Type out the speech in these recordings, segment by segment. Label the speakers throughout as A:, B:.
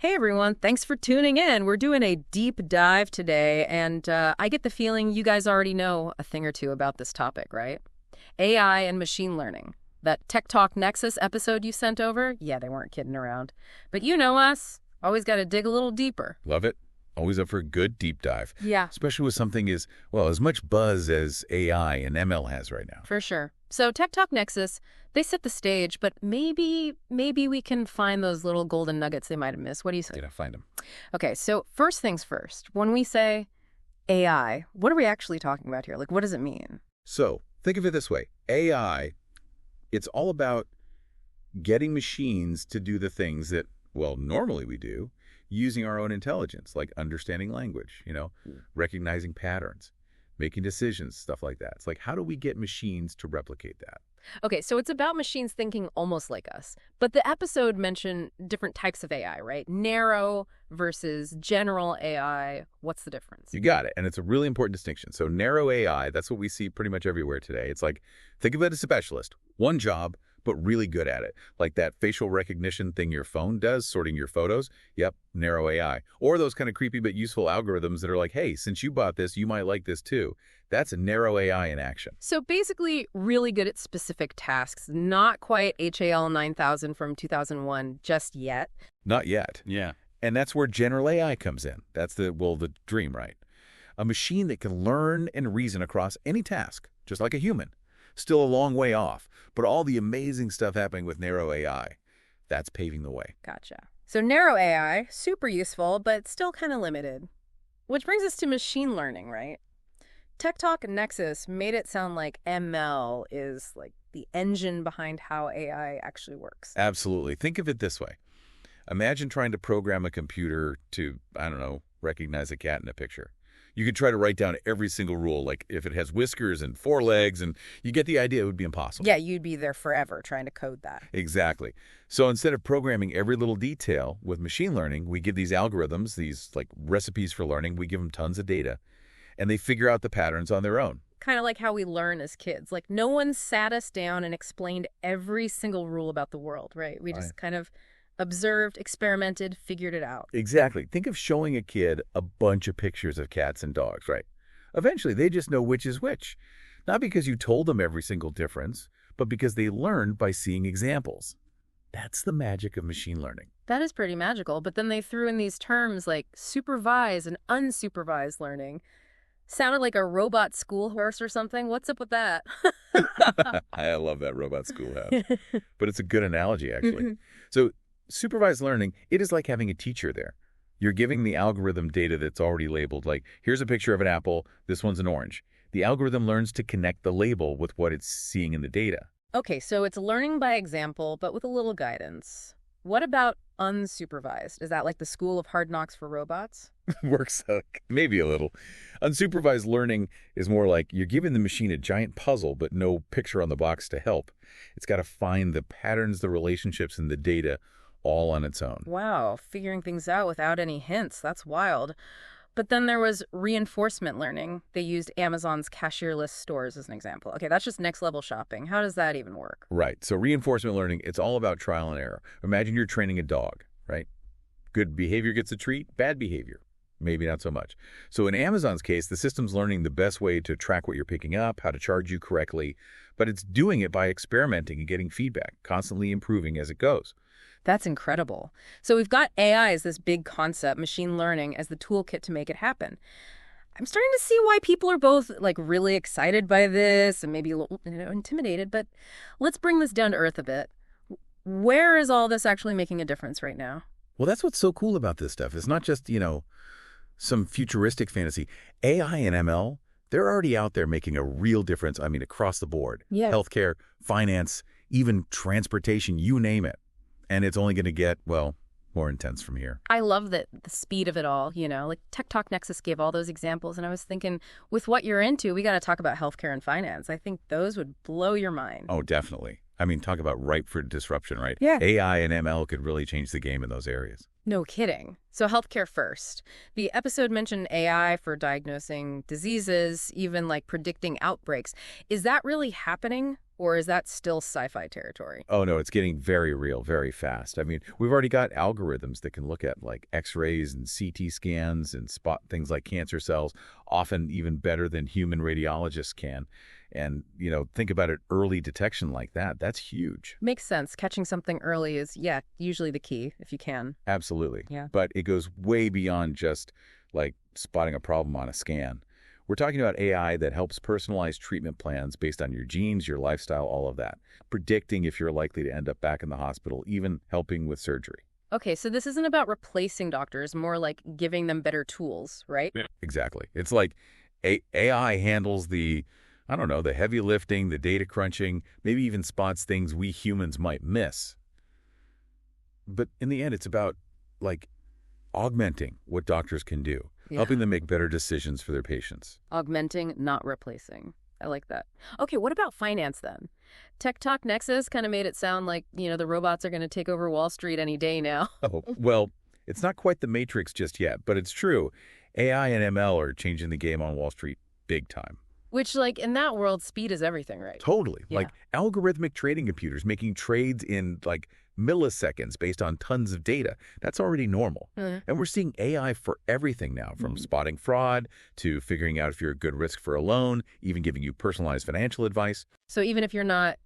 A: Hey everyone, thanks for tuning in. We're doing a deep dive today, and I get the feeling you guys already know a thing or two about this topic, right? AI and machine learning. That Tech Talk Nexus episode you sent over? Yeah, they weren't kidding around. But you know us, always got to dig a little deeper.
B: Love it. Always up for a good deep dive.
A: Yeah,
B: Especially with something as much buzz as AI and ML has right now.
A: for sure. So Tech Talk Nexus, they set the stage, but maybe we can find those little golden nuggets they might have missed. What do you say?
B: Did I find them?
A: Okay, so first things first. When we say AI, what are we actually talking about here? Like, what does it mean?
B: So think of it this way. AI, it's all about getting machines to do the things that, well, normally we do, using our own intelligence, like understanding language, recognizing patterns, making decisions, stuff like that. It's like, how do we get machines to replicate that?
A: Okay, so it's about machines thinking almost like us. But the episode mentioned different types of AI, right? Narrow versus general AI. What's the difference?
B: You got it. And it's a really important distinction. So narrow AI, that's what we see pretty much everywhere today. It's like, think of it as a specialist. One job, but really good at it. Like that facial recognition thing your phone does, sorting your photos. Yep, narrow AI. Or those kind of creepy but useful algorithms that are like, hey, since you bought this, you might like this too. That's a narrow AI in action.
A: So basically, really good at specific tasks. Not quite HAL 9000 from 2001 just yet.
B: Not yet.
C: Yeah.
B: And that's where general AI comes in. That's the dream, right? A machine that can learn and reason across any task, just like a human. Still a long way off, but all the amazing stuff happening with narrow AI, that's paving the way.
A: Gotcha. So narrow AI, super useful, but still kind of limited. Which brings us to machine learning, right? Tech Talk and Nexus made it sound like ML is like the engine behind how AI actually works.
B: Absolutely. Think of it this way. Imagine trying to program a computer to, I don't know, recognize a cat in a picture. You could try to write down every single rule, like if it has whiskers and four legs, and you get the idea it would be impossible.
A: Yeah, you'd be there forever trying to code that.
B: Exactly. So instead of programming every little detail with machine learning, we give these algorithms, these like recipes for learning, we give them tons of data, and they figure out the patterns on their own.
A: Kind of like how we learn as kids. Like no one sat us down and explained every single rule about the world, right? We just kind of observed, experimented, figured it out.
B: Exactly. Think of showing a kid a bunch of pictures of cats and dogs, right? Eventually, they just know which is which. Not because you told them every single difference, but because they learned by seeing examples. That's the magic of machine learning.
A: That is pretty magical. But then they threw in these terms like supervised and unsupervised learning. Sounded like a robot school horse or something. What's up with that?
B: I love that robot schoolhouse. But it's a good analogy, actually. So supervised learning, it is like having a teacher there. You're giving the algorithm data that's already labeled, like, here's a picture of an apple, this one's an orange. The algorithm learns to connect the label with what it's seeing in the data.
A: Okay, so it's learning by example, but with a little guidance. What about unsupervised? Is that like the school of hard knocks for robots?
B: Works maybe a little. Unsupervised learning is more like you're giving the machine a giant puzzle, but no picture on the box to help. It's got to find the patterns, the relationships, and the data all on its own.
A: Wow, figuring things out without any hints. That's wild. But then there was reinforcement learning. They used Amazon's cashierless stores as an example. Okay, that's just next level shopping. How does that even work?
B: Right. So reinforcement learning, it's all about trial and error. Imagine you're training a dog, right? Good behavior gets a treat, bad behavior, maybe not so much. So in Amazon's case, the system's learning the best way to track what you're picking up, how to charge you correctly, but it's doing it by experimenting and getting feedback, constantly improving as it goes.
A: That's incredible. So we've got AI as this big concept, machine learning as the toolkit to make it happen. I'm starting to see why people are both like really excited by this and maybe a little intimidated, but let's bring this down to earth a bit. Where is all this actually making a difference right now?
B: Well, that's what's so cool about this stuff. It's not just, some futuristic fantasy. AI and ML, they're already out there making a real difference, across the board.
A: Yeah.
B: Healthcare, finance, even transportation, you name it. And it's only going to get, more intense from here.
A: I love the speed of it all, like Tech Talk Nexus gave all those examples. And I was thinking, with what you're into, we got to talk about healthcare and finance. I think those would blow your mind.
B: Oh, definitely. Talk about ripe for disruption, right?
A: Yeah.
B: AI and ML could really change the game in those areas.
A: No kidding. So healthcare first. The episode mentioned AI for diagnosing diseases, even like predicting outbreaks. Is that really happening? Or is that still sci-fi territory?
B: Oh, no, it's getting very real, very fast. I mean, we've already got algorithms that can look at like X-rays and CT scans and spot things like cancer cells, often even better than human radiologists can. And, think about it, early detection like that. That's huge.
A: Makes sense. Catching something early is, yeah, usually the key, if you can.
B: Absolutely.
A: Yeah.
B: But it goes way beyond just like spotting a problem on a scan. We're talking about AI that helps personalize treatment plans based on your genes, your lifestyle, all of that, predicting if you're likely to end up back in the hospital, even helping with surgery.
A: Okay, so this isn't about replacing doctors, more like giving them better tools, right?
B: Yeah. Exactly. It's like AI handles the heavy lifting, the data crunching, maybe even spots things we humans might miss. But in the end, it's about like augmenting what doctors can do, helping them make better decisions for their patients.
A: Augmenting, not replacing. I like that. Okay, what about finance then? Tech Talk Nexus kind of made it sound like, the robots are going to take over Wall Street any day now.
B: Oh, well, it's not quite the Matrix just yet, but it's true. AI and ML are changing the game on Wall Street big time.
A: Which, in that world, speed is everything, right?
B: Totally.
A: Yeah.
B: Like algorithmic trading computers making trades in milliseconds based on tons of data. That's already normal. And we're seeing AI for everything now, from spotting fraud to figuring out if you're a good risk for a loan, even giving you personalized financial advice.
A: So even if you're not,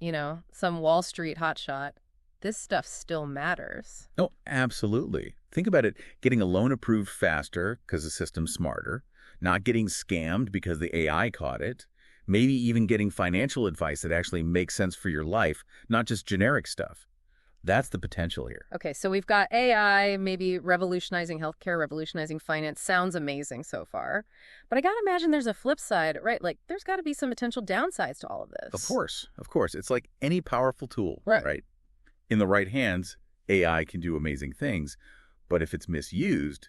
A: some Wall Street hotshot, this stuff still matters.
B: Oh, absolutely. Think about it. Getting a loan approved faster because the system's smarter, not getting scammed because the AI caught it, maybe even getting financial advice that actually makes sense for your life, not just generic stuff. That's the potential here.
A: Okay, so we've got AI, maybe revolutionizing healthcare, revolutionizing finance. Sounds amazing so far. But I got to imagine there's a flip side, right? There's got to be some potential downsides to all of this.
B: Of course. It's like any powerful tool,
A: right?
B: In the right hands, AI can do amazing things. But if it's misused,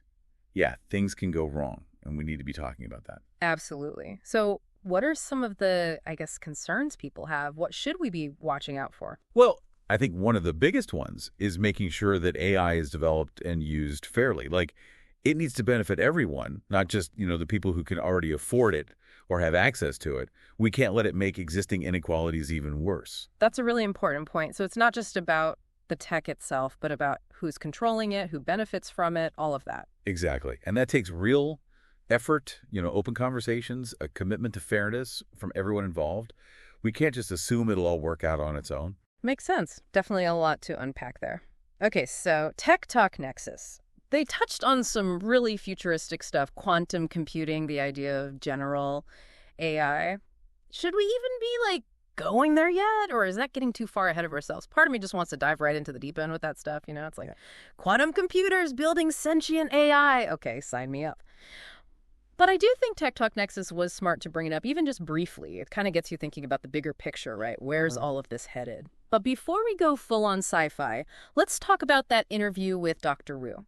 B: things can go wrong. And we need to be talking about that.
A: Absolutely. So what are some of the, concerns people have? What should we be watching out for?
B: Well, I think one of the biggest ones is making sure that AI is developed and used fairly. It needs to benefit everyone, not just, the people who can already afford it or have access to it. We can't let it make existing inequalities even worse.
A: That's a really important point. So it's not just about the tech itself, but about who's controlling it, who benefits from it, all of that.
B: Exactly. And that takes real effort, open conversations, a commitment to fairness from everyone involved. We can't just assume it'll all work out on its own.
A: Makes sense. Definitely a lot to unpack there. Okay, so Tech Talk Nexus. They touched on some really futuristic stuff, quantum computing, the idea of general AI. Should we even be, going there yet? Or is that getting too far ahead of ourselves? Part of me just wants to dive right into the deep end with that stuff. It's like, quantum computers building sentient AI. Okay, sign me up. But I do think Tech Talk Nexus was smart to bring it up, even just briefly. It kind of gets you thinking about the bigger picture, right? Where's all of this headed? But before we go full-on sci-fi, let's talk about that interview with Dr. Wu.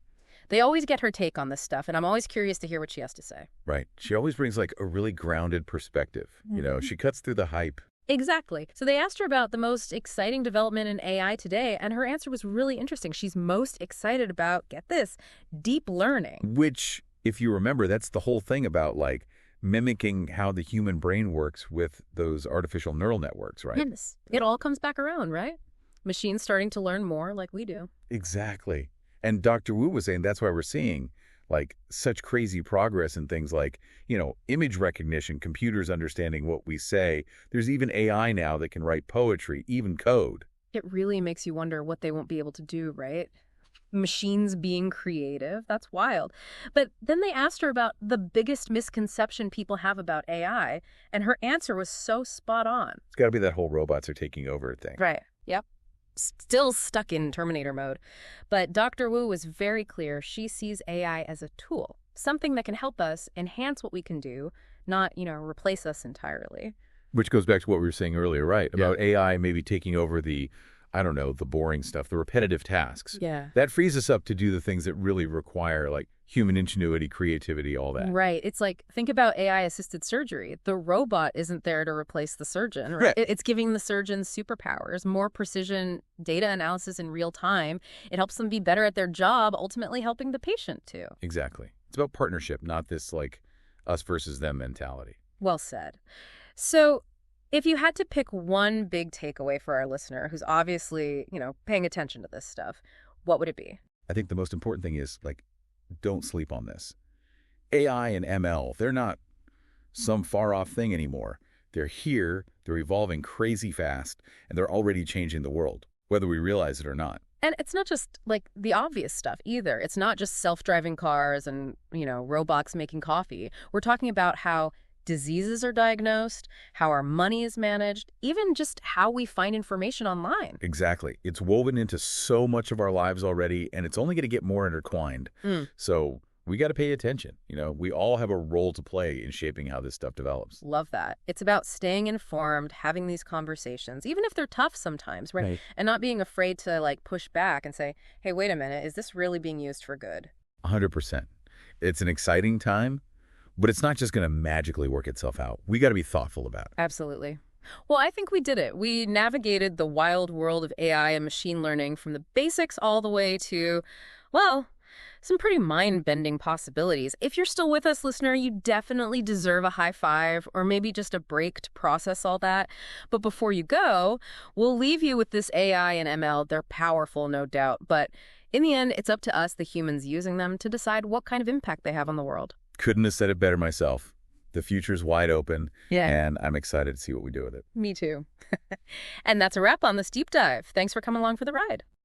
A: They always get her take on this stuff, and I'm always curious to hear what she has to say.
B: Right. She always brings a really grounded perspective. She cuts through the hype.
A: Exactly. So they asked her about the most exciting development in AI today, and her answer was really interesting. She's most excited about, get this, deep learning.
B: Which, if you remember, that's the whole thing about mimicking how the human brain works with those artificial neural networks, right?
A: Yes. It all comes back around, right? Machines starting to learn more like we do.
B: Exactly. And Dr. Wu was saying that's why we're seeing such crazy progress in things like, image recognition, computers understanding what we say. There's even AI now that can write poetry, even code.
A: It really makes you wonder what they won't be able to do, right? Machines being creative, that's wild. But then they asked her about the biggest misconception people have about AI, and her answer was so spot on.
B: It's got to be that whole robots are taking over thing.
A: Right. Yep. Still stuck in Terminator mode. But Dr. Wu was very clear. She sees AI as a tool, something that can help us enhance what we can do, not, replace us entirely.
B: Which goes back to what we were saying earlier, right? About AI maybe taking over the boring stuff, the repetitive tasks.
A: Yeah.
B: That frees us up to do the things that really require human ingenuity, creativity, all that.
A: Right. It's think about AI-assisted surgery. The robot isn't there to replace the surgeon, right? It's giving the surgeon superpowers, more precision data analysis in real time. It helps them be better at their job, ultimately helping the patient too.
B: Exactly. It's about partnership, not this us versus them mentality.
A: Well said. So If you had to pick one big takeaway for our listener who's obviously, paying attention to this stuff, what would it be?
B: I think the most important thing is, don't sleep on this. AI and ML, they're not some far-off thing anymore. They're here, they're evolving crazy fast, and they're already changing the world, whether we realize it or not.
A: And it's not just like the obvious stuff either. It's not just self-driving cars and, robots making coffee. We're talking about how diseases are diagnosed, how our money is managed, even just how we find information online.
B: Exactly. It's woven into so much of our lives already, and it's only going to get more intertwined. So we got to pay attention. We all have a role to play in shaping how this stuff develops.
A: Love that. It's about staying informed, having these conversations, even if they're tough sometimes, right?
B: Right.
A: And not being afraid to push back and say, hey, wait a minute, is this really being used for good?
B: 100%. It's an exciting time, but it's not just going to magically work itself out. We got to be thoughtful about it.
A: Absolutely. Well, I think we did it. We navigated the wild world of AI and machine learning from the basics all the way to, well, some pretty mind-bending possibilities. If you're still with us, listener, you definitely deserve a high five or maybe just a break to process all that. But before you go, we'll leave you with this AI and ML. They're powerful, no doubt. But in the end, it's up to us, the humans using them, to decide what kind of impact they have on the world.
B: Couldn't have said it better myself. The future's wide open,
A: Yeah.
B: and I'm excited to see what we do with it.
A: Me too. And that's a wrap on this deep dive. Thanks for coming along for the ride.